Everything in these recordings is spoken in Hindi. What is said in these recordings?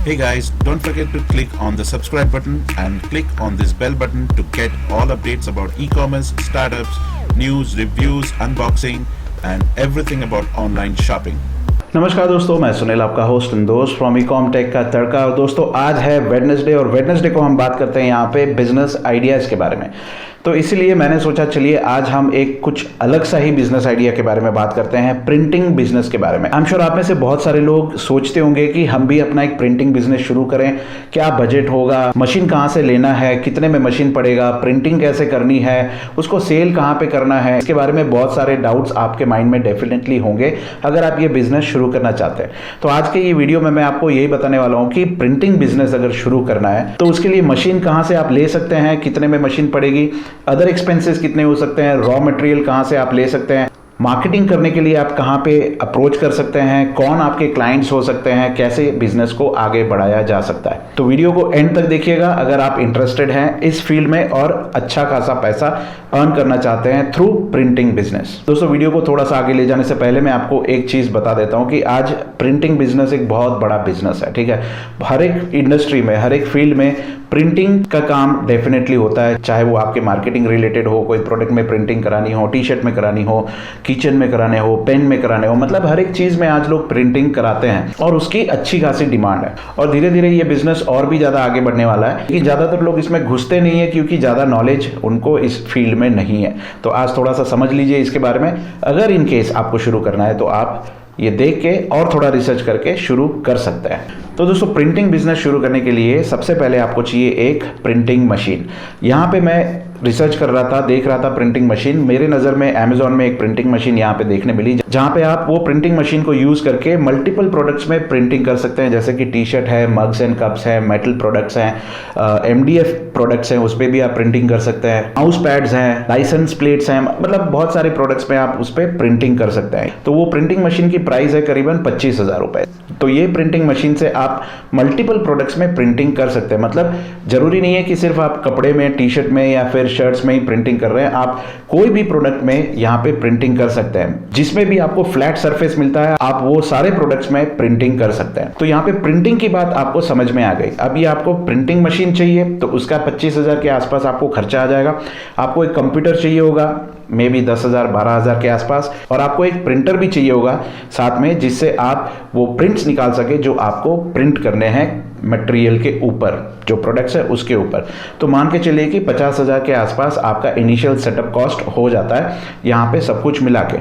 Hey guys, don't forget to click on the subscribe button and click on this bell button to get all updates about e-commerce, startups, news, reviews, unboxing and everything about online shopping. नमस्कार दोस्तों, मैं सुनील आपका होस्ट दोस्त फ्रॉम ईकॉम टेक का तड़का। और दोस्तों आज है वेडनेसडे और वेडनेसडे को हम बात करते हैं यहाँ पे बिजनेस आइडियाज़ के बारे में। तो इसीलिए मैंने सोचा चलिए आज हम एक कुछ अलग सा ही बिजनेस आइडिया के बारे में बात करते हैं, प्रिंटिंग बिजनेस के बारे में। आई एम श्योर आप में से बहुत सारे लोग सोचते होंगे कि हम भी अपना एक प्रिंटिंग बिजनेस शुरू करें, क्या बजट होगा, मशीन कहाँ से लेना है, कितने में मशीन पड़ेगा, प्रिंटिंग कैसे करनी है, उसको सेल कहाँ पे करना है। इसके बारे में बहुत सारे डाउट्स आपके माइंड में डेफिनेटली होंगे अगर आप ये बिजनेस शुरू करना चाहते हैं। तो आज के ये वीडियो में मैं आपको यही बताने वाला हूँ कि प्रिंटिंग बिजनेस अगर शुरू करना है तो उसके लिए मशीन कहाँ से आप ले सकते हैं, कितने में मशीन पड़ेगी, अदर एक्सपेंसेस कितने हो सकते हैं, रॉ मटेरियल कहां से आप ले सकते हैं, मार्केटिंग करने के लिए आप कहां पे अप्रोच कर सकते हैं, कौन आपके क्लाइंट्स हो सकते हैं, कैसे बिजनेस को आगे बढ़ाया जा सकता है। तो वीडियो को एंड तक देखिएगा अगर आप इंटरेस्टेड हैं इस फील्ड में और अच्छा खासा पैसा अर्न करना चाहते हैं थ्रू प्रिंटिंग बिजनेस। दोस्तों वीडियो को थोड़ा सा आगे ले जाने से पहले मैं आपको एक चीज बता देता हूं कि आज प्रिंटिंग बिजनेस एक बहुत बड़ा बिजनेस है, ठीक है। हर एक इंडस्ट्री में, हर एक फील्ड में प्रिंटिंग का काम डेफिनेटली होता है, चाहे वो आपके मार्केटिंग रिलेटेड हो, कोई प्रोडक्ट में प्रिंटिंग करानी हो, टी शर्ट में करानी हो, किचन में कराने हो, पेन में कराने हो, मतलब हर एक चीज में आज लोग प्रिंटिंग कराते हैं और उसकी अच्छी खासी डिमांड है। और धीरे धीरे ये बिजनेस और भी ज्यादा आगे बढ़ने वाला है कि ज्यादातर लोग इसमें घुसते नहीं है क्योंकि ज्यादा नॉलेज उनको इस फील्ड में नहीं है। तो आज थोड़ा सा समझ लीजिए इसके बारे में। अगर इन केस आपको शुरू करना है तो आप ये देख के और थोड़ा रिसर्च करके शुरू कर सकते हैं। तो दोस्तों प्रिंटिंग बिजनेस शुरू करने के लिए सबसे पहले आपको चाहिए एक प्रिंटिंग मशीन। यहाँ पे मैं रिसर्च कर रहा था, देख रहा था प्रिंटिंग मशीन, मेरे नज़र में अमेजोन में एक प्रिंटिंग मशीन यहाँ पे देखने मिली जहाँ पे आप वो प्रिंटिंग मशीन को यूज़ करके मल्टीपल प्रोडक्ट्स में प्रिंटिंग कर सकते हैं। जैसे कि टी शर्ट है, मग्स एंड कप्स है, मेटल प्रोडक्ट्स हैं, MDF प्रोडक्ट्स हैं, उस पर भी आप प्रिंटिंग कर सकते हैं, माउस पैड्स हैं, लाइसेंस प्लेट्स हैं, मतलब बहुत सारे प्रोडक्ट्स में आप उस पर प्रिंटिंग कर सकते हैं। तो वो प्रिंटिंग मशीन की प्राइस है करीबन 25,000 रुपए। तो ये प्रिंटिंग मशीन से आप मल्टीपल प्रोडक्ट्स में प्रिंटिंग कर सकते हैं। मतलब जरूरी नहीं है कि सिर्फ आप कपड़े में, टी शर्ट में या फिर शर्ट्स में ही प्रिंटिंग कर रहे हैं, आप कोई भी प्रोडक्ट में यहाँ पे प्रिंटिंग कर सकते हैं। जिसमें भी आपको फ्लैट सरफेस मिलता है आप वो सारे प्रोडक्ट्स में प्रिंटिंग कर सकते हैं। तो यहाँ पे प्रिंटिंग की बात आपको समझ में आ गई। अब ये आपको प्रिंटिंग मशीन चाहिए तो उसका 25,000 के आसपास आपको खर्चा आ जाएगा। आपको एक कंप्यूटर चाहिए होगा, मे बी 10,000 12,000 के आसपास, और आपको एक प्रिंटर भी चाहिए होगा साथ में जिससे आप वो प्रिंट्स निकाल सके जो आपको प्रिंट करने हैं मटेरियल के ऊपर, जो प्रोडक्ट्स है उसके ऊपर। तो मान के चलिए कि 50,000 के आसपास आपका इनिशियल सेटअप कॉस्ट हो जाता है यहाँ पे सब कुछ मिला के।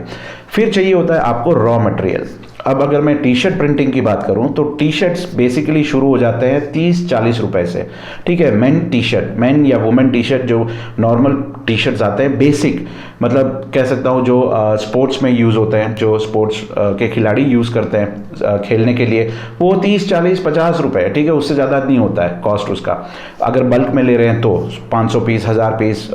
फिर चाहिए होता है आपको रॉ मटेरियल। अब अगर मैं टी शर्ट प्रिंटिंग की बात करूं तो टी शर्ट्स बेसिकली शुरू हो जाते हैं 30-40 रुपए से, ठीक है। मेन टी शर्ट, मेन या वुमेन टी शर्ट, जो नॉर्मल टी शर्ट्स आते हैं बेसिक, मतलब कह सकता हूं जो स्पोर्ट्स में यूज़ होते हैं, जो स्पोर्ट्स के खिलाड़ी यूज़ करते हैं खेलने के लिए, वो 30-40-50 रुपए, ठीक है। उससे ज़्यादा नहीं होता है कॉस्ट उसका। अगर बल्क में ले रहे हैं तो 500 पीस, 1000 पीस,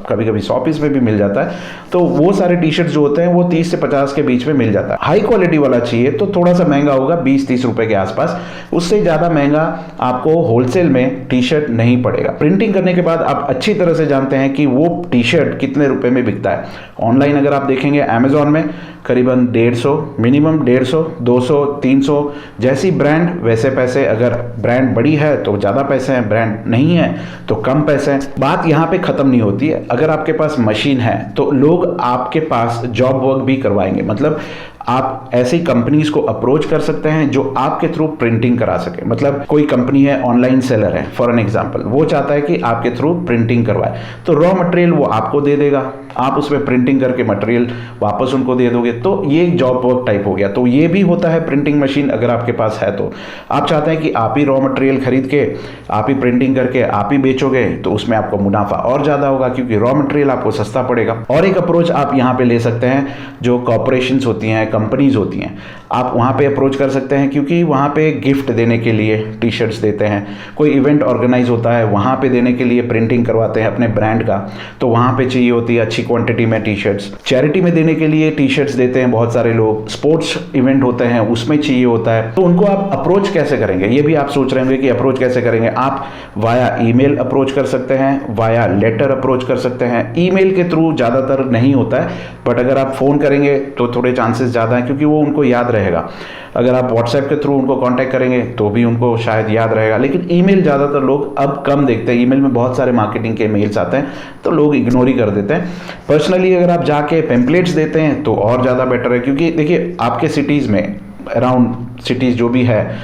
कभी कभी 100 पीस में भी मिल जाता है। तो वो सारे टी शर्ट जो होते हैं वो 30 से 50 के बीच में मिल जाता है। हाई क्वालिटी वाला चाहिए तो थोड़ा सा महंगा होगा, 20-30 रुपए के आसपास। उससे ज्यादा महंगा आपको होलसेल में टी शर्ट नहीं पड़ेगा। प्रिंटिंग करने के बाद आप अच्छी तरह से जानते हैं कि वो टी शर्ट कितने रुपए में बिकता है। ऑनलाइन अगर आप देखेंगे अमेजोन में करीबन 150, मिनिमम 150, 200, 300, जैसी ब्रांड वैसे पैसे। अगर ब्रांड बड़ी है तो ज़्यादा पैसे हैं, ब्रांड नहीं है तो कम पैसे हैं। बात यहाँ पे ख़त्म नहीं होती है। अगर आपके पास मशीन है तो लोग आपके पास जॉब वर्क भी करवाएंगे। मतलब आप ऐसी कंपनीज को अप्रोच कर सकते हैं जो आपके थ्रू प्रिंटिंग करा सके। मतलब कोई कंपनी है, ऑनलाइन सेलर है फॉर एन एग्जांपल, वो चाहता है कि आपके थ्रू प्रिंटिंग करवाए, तो रॉ मटेरियल वो आपको दे देगा, आप उसमें प्रिंटिंग करके मटेरियल वापस उनको दे दोगे। तो ये एक जॉब वर्क टाइप हो गया। तो ये भी होता है प्रिंटिंग मशीन अगर आपके पास है तो। आप चाहते हैं कि आप ही रॉ मटेरियल खरीद के, आप ही प्रिंटिंग करके आप ही बेचोगे, तो उसमें आपको मुनाफा और ज़्यादा होगा क्योंकि रॉ मटेरियल आपको सस्ता पड़ेगा। और एक अप्रोच आप यहाँ पे ले सकते हैं, जो कॉर्पोरेशंस होती हैं, कंपनीज होती हैं, आप वहाँ पे अप्रोच कर सकते हैं क्योंकि वहाँ पे गिफ्ट देने के लिए टी शर्ट्स देते हैं। कोई इवेंट ऑर्गेनाइज होता है वहाँ पे देने के लिए प्रिंटिंग करवाते हैं अपने ब्रांड का, तो वहाँ पे चाहिए होती है अच्छी क्वांटिटी में टी शर्ट्स। चैरिटी में देने के लिए टी शर्ट्स देते हैं बहुत सारे लोग। स्पोर्ट्स इवेंट होते हैं उसमें चाहिए होता है। तो उनको आप अप्रोच कैसे करेंगे, ये भी आप सोच रहे होंगे कि अप्रोच कैसे करेंगे। आप वाया ईमेल अप्रोच कर सकते हैं, वाया लेटर अप्रोच कर सकते हैं। ईमेल के थ्रू ज़्यादातर नहीं होता है, बट अगर आप फ़ोन करेंगे तो थोड़े चांसेस ज़्यादा ज़्यादा हैं क्योंकि वो उनको याद रहेगा। अगर आप व्हाट्सएप के थ्रू उनको कांटेक्ट करेंगे तो भी उनको शायद याद रहेगा, लेकिन ईमेल ज़्यादातर लोग अब कम देखते हैं। ईमेल में बहुत सारे मार्केटिंग के मेल्स आते हैं तो लोग इग्नोर ही कर देते हैं। पर्सनली अगर आप जाके पेम्पलेट्स देते हैं तो और ज़्यादा बेटर है, क्योंकि देखिए आपके सिटीज़ में, अराउंड सिटीज़ जो भी है,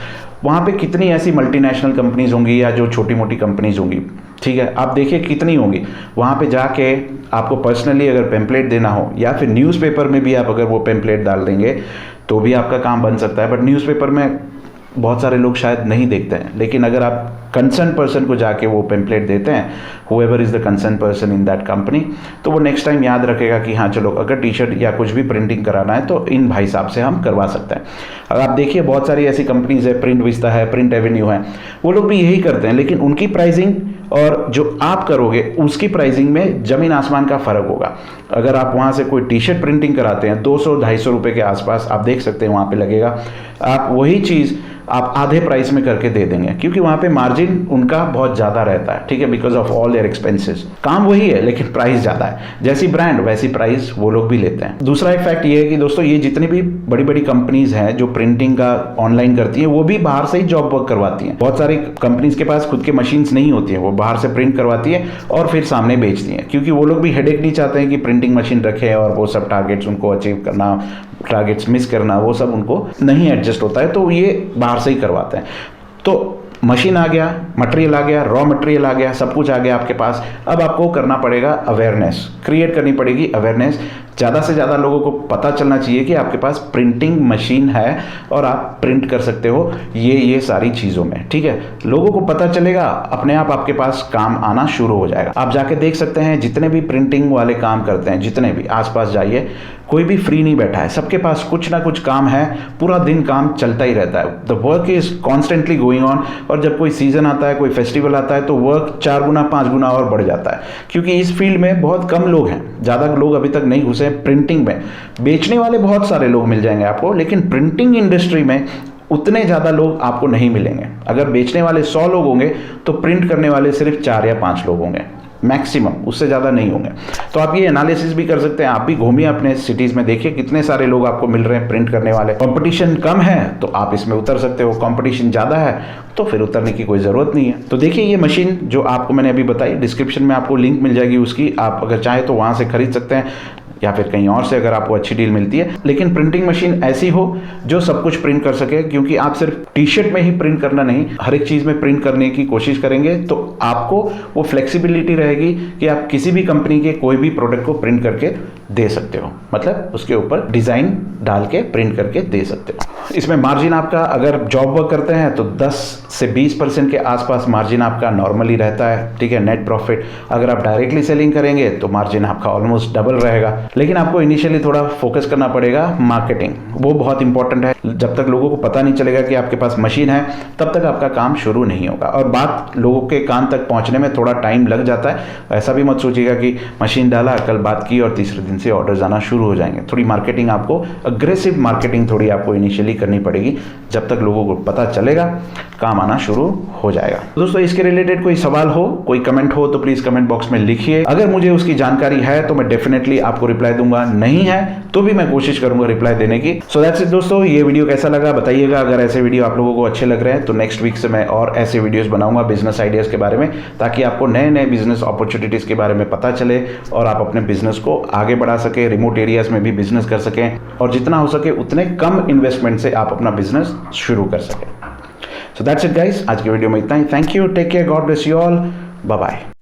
वहाँ पे कितनी ऐसी मल्टीनेशनल कंपनीज होंगी या जो छोटी मोटी कंपनीज होंगी, ठीक है, आप देखिए कितनी होंगी। वहाँ पे जाके आपको पर्सनली अगर पेम्पलेट देना हो या फिर न्यूज़पेपर में भी आप अगर वो पेम्पलेट डाल देंगे तो भी आपका काम बन सकता है। बट न्यूज़पेपर में बहुत सारे लोग शायद नहीं देखते हैं, लेकिन अगर आप कंसर्न पर्सन को जाके वो पेम्पलेट देते हैं, however is the concern person in that company, तो वो नेक्स्ट टाइम याद रखेगा कि हाँ चलो अगर टी शर्ट या कुछ भी प्रिंटिंग कराना है तो इन भाई साहब से हम करवा सकते हैं। अगर आप देखिए बहुत सारी ऐसी कंपनीज है, प्रिंट विस्ता है, प्रिंट एवेन्यू है, वो लोग भी यही करते हैं, लेकिन उनकी प्राइसिंग और जो आप करोगे उसकी प्राइसिंग में ज़मीन आसमान का फ़र्क होगा। अगर आप वहाँ से कोई टी शर्ट प्रिंटिंग कराते हैं 200-250 रुपये के आसपास आप देख सकते हैं वहाँ पे लगेगा, आप वही चीज़ आप आधे प्राइस में करके दे देंगे, क्योंकि वहाँ पे मार्जिन उनका बहुत ज़्यादा रहता है, ठीक है, because of all their expenses. काम वही है लेकिन प्राइस ज़्यादा है। जैसी ब्रांड वैसी प्राइस वो लोग भी लेते हैं। दूसरा एक फैक्ट ये है कि दोस्तों ये जितनी भी बड़ी बड़ी कंपनीज हैं जो प्रिंटिंग का ऑनलाइन करती हैं वो भी बाहर से ही जॉब वर्क करवाती हैं। बहुत सारी कंपनीज के पास खुद के मशीन्स नहीं होती हैं, वो बाहर से प्रिंट करवाती है और फिर सामने बेचती हैं, क्योंकि वो लोग भी हेडेक नहीं चाहते हैं कि प्रिंटिंग मशीन रखें और वो सब टारगेट्स उनको अचीव करना, टारगेट्स मिस करना, वो सब उनको नहीं एडजस्ट होता है, तो ये बाहर से ही करवाते हैं। तो मशीन आ गया, मटेरियल आ गया, रॉ मटेरियल आ गया, सब कुछ आ गया आपके पास। अब आपको करना पड़ेगा अवेयरनेस, क्रिएट करनी पड़ेगी अवेयरनेस। ज़्यादा से ज़्यादा लोगों को पता चलना चाहिए कि आपके पास प्रिंटिंग मशीन है और आप प्रिंट कर सकते हो ये सारी चीज़ों में, ठीक है। लोगों को पता चलेगा, अपने आप आपके पास काम आना शुरू हो जाएगा। आप जाके देख सकते हैं जितने भी प्रिंटिंग वाले काम करते हैं, जितने भी आसपास जाइए, कोई भी फ्री नहीं बैठा है, सबके पास कुछ ना कुछ काम है, पूरा दिन काम चलता ही रहता है। The work is constantly going on, और जब कोई सीजन आता है, कोई फेस्टिवल आता है, तो वर्क 4 गुना 5 गुना और बढ़ जाता है, क्योंकि इस फील्ड में बहुत कम लोग हैं, ज़्यादा लोग अभी तक नहीं घुसे प्रिंटिंग में। बेचने वाले बहुत सारे लोग मिल जाएंगे आपको, लेकिन प्रिंटिंग इंडस्ट्री में उतने ज़्यादा लोग आपको नहीं मिलेंगे। अगर बेचने वाले 100 लोग होंगे तो प्रिंट करने वाले सिर्फ 4 या 5 लोग होंगे मैक्सिमम, उससे ज़्यादा नहीं होंगे। तो आप ये एनालिसिस भी कर सकते हैं, आप भी घूमिए अपने सिटीज़ में, देखिए कितने सारे लोग आपको मिल रहे हैं प्रिंट करने वाले। कंपटीशन कम है तो आप इसमें उतर सकते हो, कंपटीशन ज़्यादा है तो फिर उतरने की कोई ज़रूरत नहीं है। तो देखिए ये मशीन जो आपको मैंने अभी बताई, डिस्क्रिप्शन में आपको लिंक मिल जाएगी उसकी, आप अगर चाहें तो वहाँ से खरीद सकते हैं या फिर कहीं और से अगर आपको अच्छी डील मिलती है। लेकिन प्रिंटिंग मशीन ऐसी हो जो सब कुछ प्रिंट कर सके, क्योंकि आप सिर्फ टी शर्ट में ही प्रिंट करना नहीं, हर एक चीज़ में प्रिंट करने की कोशिश करेंगे तो आपको वो फ्लेक्सिबिलिटी रहेगी कि आप किसी भी कंपनी के कोई भी प्रोडक्ट को प्रिंट करके दे सकते हो, मतलब उसके ऊपर डिज़ाइन डाल के प्रिंट करके दे सकते हो। इसमें मार्जिन आपका अगर जॉब वर्क करते हैं तो 10 से 20% के आसपास मार्जिन आपका नॉर्मली रहता है, ठीक है, नेट प्रॉफिट। अगर आप डायरेक्टली सेलिंग करेंगे तो मार्जिन आपका ऑलमोस्ट डबल रहेगा। लेकिन आपको इनिशियली थोड़ा फोकस करना पड़ेगा मार्केटिंग, वो बहुत इंपॉर्टेंट है। जब तक लोगों को पता नहीं चलेगा कि आपके पास मशीन है तब तक आपका काम शुरू नहीं होगा, और बात लोगों के कान तक पहुंचने में थोड़ा टाइम लग जाता है। ऐसा भी मत सोचिएगा कि मशीन डाला, कल बात की और तीसरे दिन से ऑर्डर्स आना शुरू हो जाएंगे। थोड़ी मार्केटिंग आपको, अग्रेसिव मार्केटिंग थोड़ी आपको इनिशियली करनी पड़ेगी। जब तक लोगों को पता चलेगा काम आना शुरू हो जाएगा। दोस्तों इसके रिलेटेड कोई सवाल हो, कोई कमेंट हो तो प्लीज कमेंट बॉक्स में लिखिए। अगर मुझे उसकी जानकारी है तो मैं डेफिनेटली आपको रिप्लाई दूंगा, नहीं है तो भी मैं कोशिश करूंगा रिप्लाई देने की। सो दैट्स इट दोस्तों, ये वीडियो कैसा लगा बताइएगा। अगर ऐसे वीडियो आप लोगों को अच्छे लग रहे हैं तो नेक्स्ट वीक से मैं और ऐसे वीडियोस बनाऊंगा बिजनेस आइडियाज के बारे में, ताकि आपको नए नए बिजनेस अपॉर्चुनिटीज के बारे में पता चले और आप अपने बिजनेस को आगे बढ़ा सके, रिमोट एरियाज में भी बिजनेस कर सकें, और जितना हो सके उतने कम इन्वेस्टमेंट से आप अपना बिजनेस शुरू कर सकें। सो दैट्स इट गाइस, आज की वीडियो में इतना ही। Thank you, take care, God bless you all, bye bye.